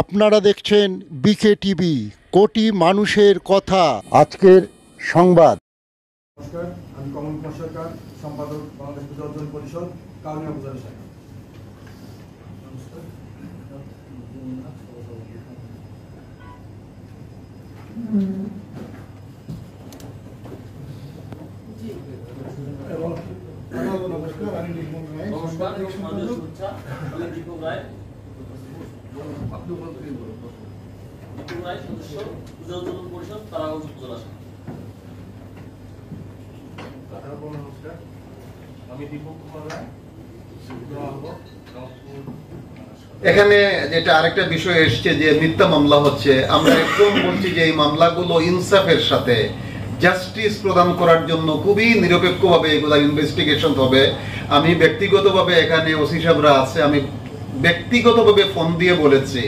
আপনারা দেখছেন বিকে টিভি, কোটি মানুষের কথা। আজকের সংবাদ। নমস্কার, আমি কমল কুমার সরকার, সম্পাদক বাংলাদেশ পূজা অর্জন পরিষদ, কাউনিয়া উপজেলা শাখা। এখানে যেটা আরেকটা বিষয় এসছে যে মিথ্যা মামলা হচ্ছে, আমরা একদম বলছি যে এই মামলাগুলো ইনসাফের সাথে জাস্টিস প্রদান করার জন্য খুবই নিরপেক্ষভাবে এগুলা ইনভেস্টিগেশন হবে। আমি ব্যক্তিগতভাবে এখানে ওসি সাহেবরা আছে, আমি ব্যক্তিগতভাবে ফোন দিয়ে বলেছি,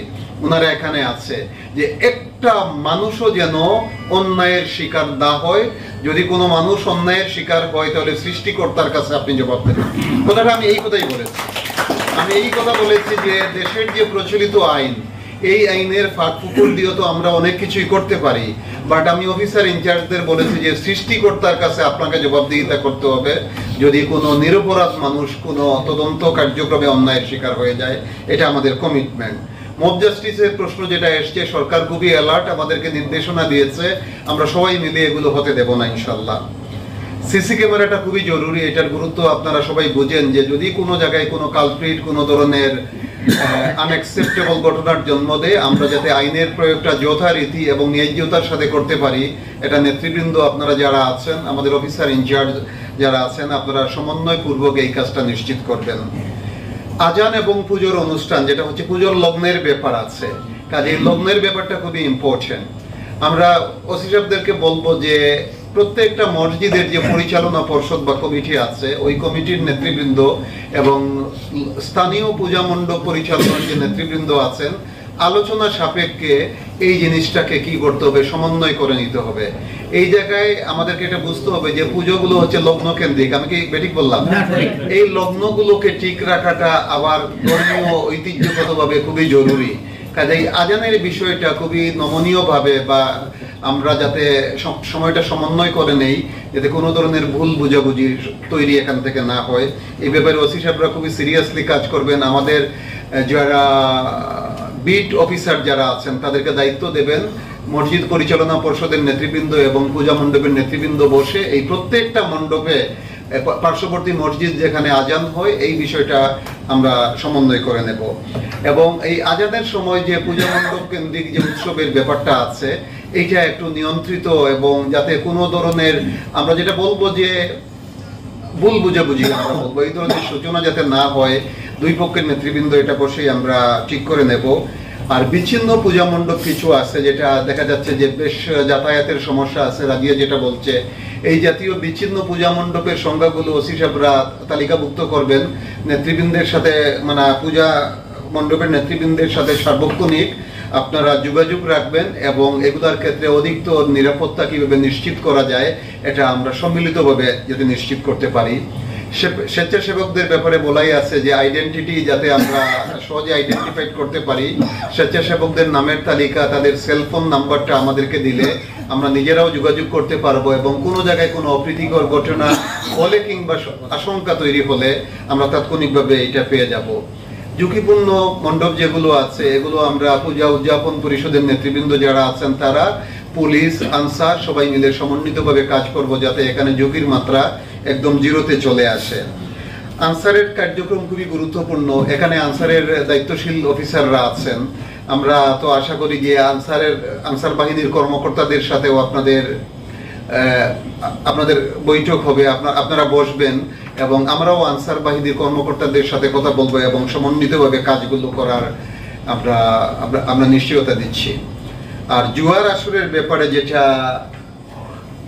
ওনারা এখানে আছে, যে একটা মানুষও যেন অন্যায়ের শিকার না হয়। যদি কোনো মানুষ অন্যায়ের শিকার হয় তাহলে সৃষ্টিকর্তার কাছে আপনি জবাব দেবেন। কথাটা আমি এই কথাই বলেছি। আমি এই কথা বলেছি যে দেশের যে প্রচলিত আইন, এই আইনের ফাঁকফুকুর দিয়ে তো আমরা অনেক কিছুই করতে পারি, বাট আমি অফিসার ইনচার্জদের বলেছি যে সৃষ্টিকর্তার কাছে আপনাকে জবাবদিহিতা করতে হবে যদি কোনো নিরপরাধ মানুষ কোনো তদন্ত কার্যক্রমে অন্যায়ের শিকার হয়ে যায়। এটা আমাদের কমিটমেন্ট। মব জাস্টিসের প্রশ্ন যেটা এসছে, সরকার খুবই অ্যালার্ট, আমাদেরকে নির্দেশনা দিয়েছে, আমরা সবাই মিলে এগুলো হতে দেব না ইনশাল্লাহ। সিসি ক্যামেরাটা খুবই জরুরি, এটার গুরুত্ব আপনারা সবাই বুঝেন, যে যদি কোনো জায়গায় কোনো কালপ্রিট কোনো ধরনের আনএক্সেপ্টেবল ঘটনার জন্ম দেয়, আমরা যাতে আইনের প্রয়োগটা যথারীতি এবং ন্যায্যতার সাথে করতে পারি, এটা নেতৃবৃন্দ আপনারা যারা আছেন, আমাদের অফিসার ইনচার্জ যারা আছেন, আপনারা সমন্বয় পূর্বক এই কাজটা নিশ্চিত করবেন। আজান এবং পুজোর অনুষ্ঠান, যেটা হচ্ছে পুজোর লগ্নের ব্যাপার আছে, কাজে লগ্নের ব্যাপারটা খুবই ইম্পর্টেন্ট। আমরা ওসি সাহেবদেরকে বলবো যে প্রত্যেকটা মসজিদের যে পরিচালনা পর্ষদ বা কমিটি আছে, ওই কমিটির নেতৃবৃন্দ এবং স্থানীয় পূজা মণ্ডপ পরিচালনার যে নেতৃবৃন্দ আছেন, আলোচনা সাপেক্ষে এই জিনিসটাকে কি করতে হবে, সমন্বয় করে নিতে হবে। এই জায়গায় আমাদেরকে এটা বুঝতে হবে যে পুজোগুলো হচ্ছে লগ্ন কেন্দ্রিক। আমি কি বেঠিক বললাম? এই লগ্নগুলোকে ঠিক রাখাটা আবার ধর্মীয় ঐতিহ্যগতভাবে খুবই জরুরি। কাজেই আজানের বিষয়টা খুবই নমনীয় ভাবে বা আমরা যাতে সময়টা সমন্বয় করে নেই, যাতে কোনো ধরনের ভুল বুঝাবুঝি তৈরি এখান থেকে না হয়, এই ব্যাপারে ওসি সাহেবরা খুবই সিরিয়াসলি কাজ করবেন। আমাদের যারা বিট অফিসার যারা আছেন তাদেরকে দায়িত্ব দেবেন, মসজিদ পরিচালনা পর্ষদের নেতৃবৃন্দ এবং পূজা মণ্ডপের নেতৃবৃন্দ বসে এই প্রত্যেকটা মণ্ডপে পার্শ্ববর্তী মসজিদ যেখানে আজান হয় এই বিষয়টা আমরা সমন্বয় করে নেব। এবং এই আজানের সময় যে পূজা মণ্ডপ কেন্দ্রিক যে উৎসবের ব্যাপারটা আছে, এইটা একটু নিয়ন্ত্রিত এবং যাতে কোনো ধরনের আমরা যেটা বলবো যে ভুল বুঝাবুঝি আমরা বলবো, এই ধরনের সূচনা যাতে না হয়, দুই পক্ষের নেতৃবৃন্দ এটা বসেই আমরা ঠিক করে নেব। আর বিচ্ছিন্ন পূজা মণ্ডপ কিছু আছে, যেটা দেখা যাচ্ছে যে বেশ যাতায়াতের সমস্যা আছে, রাজিয়া যেটা বলছে, এই জাতীয় বিচ্ছিন্ন পূজা মণ্ডপের সংখ্যাগুলো ওসি সাহেবরা তালিকাভুক্ত করবেন, নেতৃবৃন্দের সাথে মানে পূজা মণ্ডপের নেতৃবৃন্দের সাথে সার্বক্ষণিক আপনারা যোগাযোগ রাখবেন এবং এগুলোর ক্ষেত্রে অধিকতর নিরাপত্তা কিভাবে নিশ্চিত করা যায় এটা আমরা সম্মিলিতভাবে যাতে নিশ্চিত করতে পারি। স্বেচ্ছাসেবকদের ব্যাপারে বলাই আছে যে আইডেন্টিটি যাতে আমরা সহজে আইডেন্টিফাইড করতে পারি, স্বেচ্ছাসেবকদের নামের তালিকা, তাদের সেলফোন নাম্বারটা আমাদেরকে দিলে আমরা নিজেরাও যোগাযোগ করতে পারবো এবং কোনো জায়গায় কোনো অপ্রীতিকর ঘটনা হলে কিংবা আশঙ্কা তৈরি হলে আমরা তাৎক্ষণিকভাবে এটা পেয়ে যাব। ঝুঁকিপূর্ণ মণ্ডপ যেগুলো আছে এগুলো আমরা পূজা উদযাপন পরিষদের নেতৃবৃন্দ যারা আছেন তারা, পুলিশ, আনসার সবাই মিলে সমন্বিতভাবে কাজ করব যাতে এখানে ঝুঁকির মাত্রা একদম জিরোতে চলে আসে। আনসারের কার্যক্রম খুবই গুরুত্বপূর্ণ। এখানে আনসারের দায়িত্বশীল অফিসাররা আছেন, আমরা তো আশা করি যে আনসার বাহিনীর কর্মকর্তাদের সাথেও আপনাদের বৈঠক হবে, আপনারা বসবেন এবং আমরাও আনসার বাহিনীর কর্মকর্তাদের সাথে কথা বলবো এবং সমন্বিতভাবে কাজগুলো করার আমরা নিশ্চয়তা দিচ্ছি। আর জুয়ার আসরের ব্যাপারে যেটা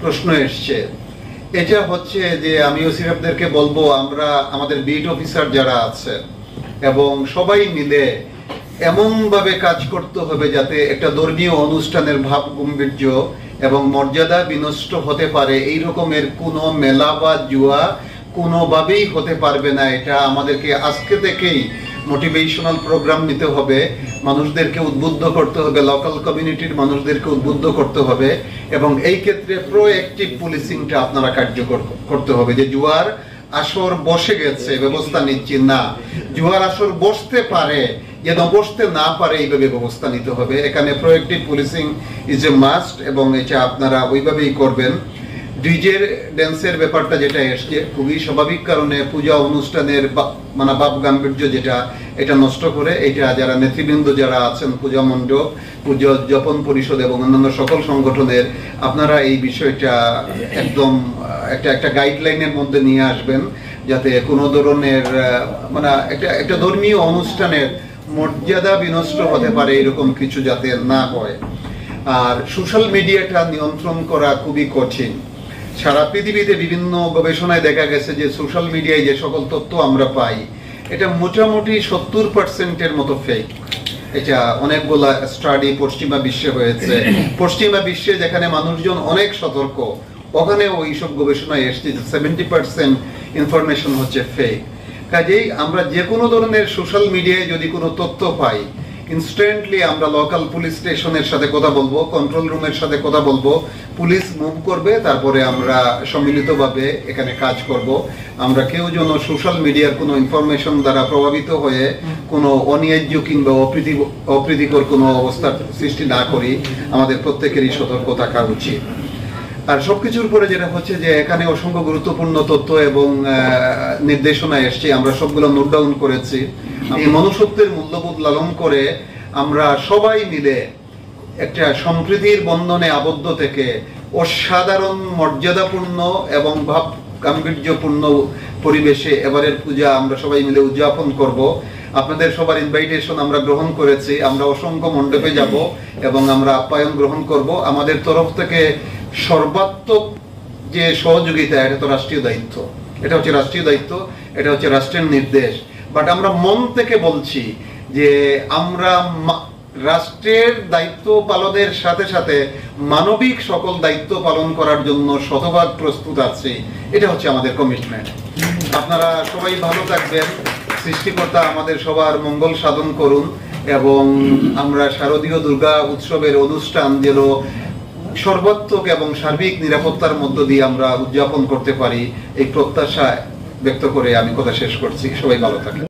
প্রশ্ন এসছে, এটা হচ্ছে যে আমি ওসি সাহেবদেরকে বলবো আমরা আমাদের বিট অফিসার যারা আছে এবং সবাই মিলে এমন ভাবে কাজ করতে হবে যাতে একটা ধর্মীয় অনুষ্ঠানের ভাব গাম্ভীর্য এবং মর্যাদা বিনষ্ট হতে পারে এই রকমের কোনো মেলা বা জুয়া কোনোভাবেই হতে পারবে না। এটা আমাদেরকে আজকে থেকেই মোটিভেশনাল প্রোগ্রাম নিতে হবে, মানুষদেরকে উদ্বুদ্ধ করতে হবে, লোকাল কমিউনিটির মানুষদেরকে উদ্বুদ্ধ করতে হবে, এবং এই ক্ষেত্রে প্রোঅ্যাক্টিভ পুলিশিংটা আপনারা কার্যকর করতে হবে। যে জুয়ার আসর বসে গেছে ব্যবস্থা নিচ্ছি না, জুয়ার আসর বসতে পারে, যেন বসতে না পারে এইভাবে ব্যবস্থা নিতে হবে। এখানে proactive policing is a must, এবং এটা আপনারা ওইভাবেই করবেন। ডিজের ড্যান্সের ব্যাপারটা যেটা এসছে খুবই স্বাভাবিক কারণে পূজা অনুষ্ঠানের মানে ভাব গাম্ভীর্য যেটা এটা নষ্ট করে, এটা যারা নেতৃবৃন্দ যারা আছেন পূজা মণ্ডপ, পূজা উদযাপন পরিষদ এবং অন্যান্য সকল সংগঠনের, আপনারা এই বিষয়টা একদম একটা গাইডলাইনের মধ্যে নিয়ে আসবেন, যাতে কোনো ধরনের মানে একটা ধর্মীয় অনুষ্ঠানের মর্যাদা বিনষ্ট হতে পারে এরকম কিছু যাতে না হয়। আর সোশ্যাল মিডিয়াটা নিয়ন্ত্রণ করা খুবই কঠিন। সারা পৃথিবীতে বিভিন্ন গবেষণায় দেখা গেছে যে সোশ্যাল মিডিয়ায় যে সকল তথ্য আমরা পাই এটা মোটামুটি 70% মতো ফেক। এটা অনেকগুলা স্টাডি পশ্চিমা বিশ্বে হয়েছে। পশ্চিমা বিশ্বে যেখানে মানুষজন অনেক সতর্ক, ওখানেও এইসব গবেষণায় এসছে যে 70% ইনফরমেশন হচ্ছে ফেক। কাজেই আমরা যে কোনো ধরনের সোশ্যাল মিডিয়ায় যদি কোনো তথ্য পাই, ইনস্ট্যান্টলি আমরা লোকাল পুলিশ স্টেশনের সাথে কথা বলবো, কন্ট্রোল রুমের সাথে কথা বলবো, পুলিশ মুভ করবে, তারপরে আমরা সম্মিলিতভাবে এখানে কাজ করব। আমরা কেউ যেন সোশ্যাল মিডিয়ার কোনো ইনফরমেশন দ্বারা প্রভাবিত হয়ে কোনো অন্যায্য কিংবা অপ্রীতিকর কোনো অবস্থার সৃষ্টি না করি, আমাদের প্রত্যেকেরই সতর্ক থাকা উচিত। আর সবকিছুর পরে যেটা হচ্ছে যে এখানে অসংখ্য গুরুত্বপূর্ণ তথ্য এবং নির্দেশনা এসছে, আমরা সবগুলো নোট ডাউন করেছি। এই মনুষ্যত্বের মূল্যবোধ লালন করে আমরা সবাই মিলে একটা সম্প্রীতির বন্ধনে আবদ্ধ থেকে অসাধারণ মর্যাদাপূর্ণ এবং ভাব গাম্ভীর্যপূর্ণ পরিবেশে এবারের পূজা আমরা সবাই মিলে উদযাপন করব। আপনাদের সবার ইনভাইটেশন আমরা গ্রহণ করেছি। আমরা অসংখ্য মণ্ডপে যাব এবং আমরা আপ্যায়ন গ্রহণ করব। আমাদের তরফ থেকে সর্বাত্মক যে সহযোগিতা, এটা তো রাষ্ট্রীয় দায়িত্ব, এটা হচ্ছে রাষ্ট্রীয় দায়িত্ব, এটা হচ্ছে রাষ্ট্রের নির্দেশ। বাট আমরা মন থেকে বলছি যে আমরা রাষ্ট্রের দায়িত্ব পালনের সাথে সাথে মানবিক সকল দায়িত্ব পালন করার জন্য শতভাগ প্রস্তুত আছি। এটা হচ্ছে আমাদের কমিটমেন্ট। আপনারা সবাই ভালো থাকবেন, সৃষ্টিকর্তা আমাদের সবার মঙ্গল সাধন করুন, এবং আমরা শারদীয় দুর্গা উৎসবের অনুষ্ঠান যেন সর্বাত্মক এবং সার্বিক নিরাপত্তার মধ্য দিয়ে আমরা উদযাপন করতে পারি, এই প্রত্যাশা ব্যক্ত করে আমি কথা শেষ করছি। সবাই ভালো থাকেন।